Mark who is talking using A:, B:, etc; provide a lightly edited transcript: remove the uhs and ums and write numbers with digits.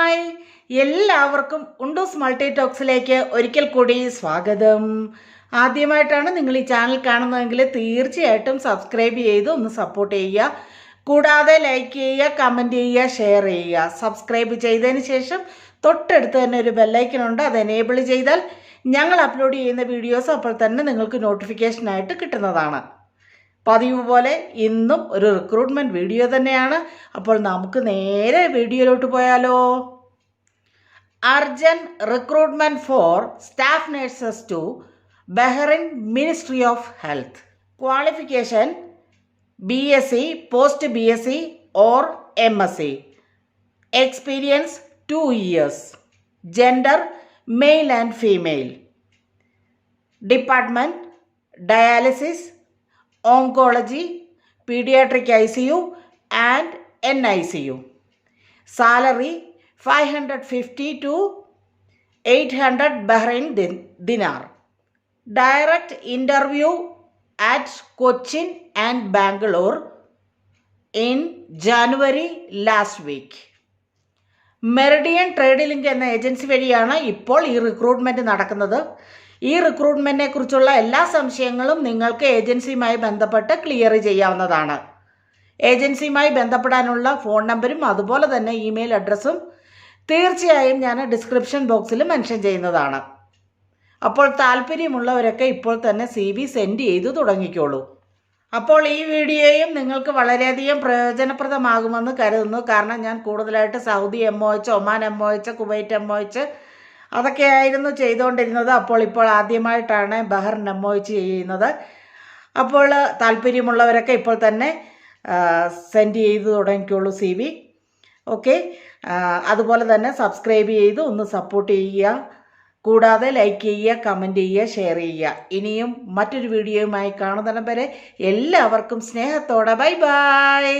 A: Hi, എല്ലാവർക്കും ഉണ്ടൂസ് multi ടോക്സിലേക്ക് ഒരിക്കൽ കൂടി സ്വാഗതം. ആദ്യമായിട്ടാണ് നിങ്ങൾ ഈ ചാനൽ കാണുന്നതെങ്കിൽ തീർച്ചയായിട്ടും സബ്സ്ക്രൈബ് ചെയ്ത് ഒന്ന് സപ്പോർട്ട് ചെയ്യുക. കൂടാതെ ലൈക്ക് ചെയ്യുക, കമൻറ്റ് ചെയ്യുക, ഷെയർ ചെയ്യുക. സബ്സ്ക്രൈബ് ചെയ്തതിന് ശേഷം തൊട്ടടുത്ത് തന്നെ ഒരു ബെല്ലൈക്കൺ ഉണ്ട്, അത് എനേബിൾ ചെയ്താൽ ഞങ്ങൾ അപ്ലോഡ് ചെയ്യുന്ന വീഡിയോസ് അപ്പോൾ തന്നെ നിങ്ങൾക്ക് നോട്ടിഫിക്കേഷനായിട്ട് കിട്ടുന്നതാണ്. പതിവ് പോലെ ഇന്നും ഒരു റിക്രൂട്ട്മെൻറ്റ് വീഡിയോ തന്നെയാണ്. അപ്പോൾ നമുക്ക് നേരെ വീഡിയോയിലോട്ട് പോയാലോ. Urgent recruitment for staff nurses to Bahrain ministry of health. Qualification BSc, post BSc or MSc. Experience 2 years. Gender male and female. Department dialysis, oncology, pediatric ICU and NICU. Salary 550 to 800 Bahrain dinar. Direct interview at Cochin and Bangalore in January last week. Meridian trade link എന്ന agency വഴിയാണ് ഇപ്പോൾ ഈ recruitment നടക്കുന്നത്. ഈ റിക്രൂട്ട്മെൻറ്റിനെ കുറിച്ചുള്ള എല്ലാ സംശയങ്ങളും നിങ്ങൾക്ക് ഏജൻസിയുമായി ബന്ധപ്പെട്ട് ക്ലിയർ ചെയ്യാവുന്നതാണ്. ഏജൻസിയുമായി ബന്ധപ്പെടാനുള്ള ഫോൺ നമ്പരും അതുപോലെ തന്നെ ഇമെയിൽ അഡ്രസ്സും തീർച്ചയായും ഞാൻ ഡിസ്ക്രിപ്ഷൻ ബോക്സിൽ മെൻഷൻ ചെയ്യുന്നതാണ്. അപ്പോൾ താല്പര്യമുള്ളവരൊക്കെ ഇപ്പോൾ തന്നെ CV സെൻഡ് ചെയ്തു തുടങ്ങിക്കോളൂ. അപ്പോൾ ഈ വീഡിയോയും നിങ്ങൾക്ക് വളരെയധികം പ്രയോജനപ്രദമാകുമെന്ന് കരുതുന്നു. കാരണം ഞാൻ കൂടുതലായിട്ട് Saudi MOH, Oman MOH, Kuwait MOH അതൊക്കെയായിരുന്നു ചെയ്തുകൊണ്ടിരുന്നത്. ഇപ്പോൾ ആദ്യമായിട്ടാണ് ബഹ്റൈൻ MOH ചെയ്യുന്നത്. അപ്പോൾ താല്പര്യമുള്ളവരൊക്കെ ഇപ്പോൾ തന്നെ സെൻഡ് ചെയ്തു തുടങ്ങിക്കോളൂ CV. ഓക്കെ, അതുപോലെ തന്നെ സബ്സ്ക്രൈബ് ചെയ്ത് ഒന്ന് സപ്പോർട്ട് ചെയ്യുക. കൂടാതെ ലൈക്ക് ചെയ്യുക, കമൻറ്റ് ചെയ്യുക, ഷെയർ ചെയ്യുക. ഇനിയും മറ്റൊരു വീഡിയോയുമായി കാണുന്നിടം വരെ എല്ലാവർക്കും സ്നേഹത്തോടെ ബൈ ബൈ.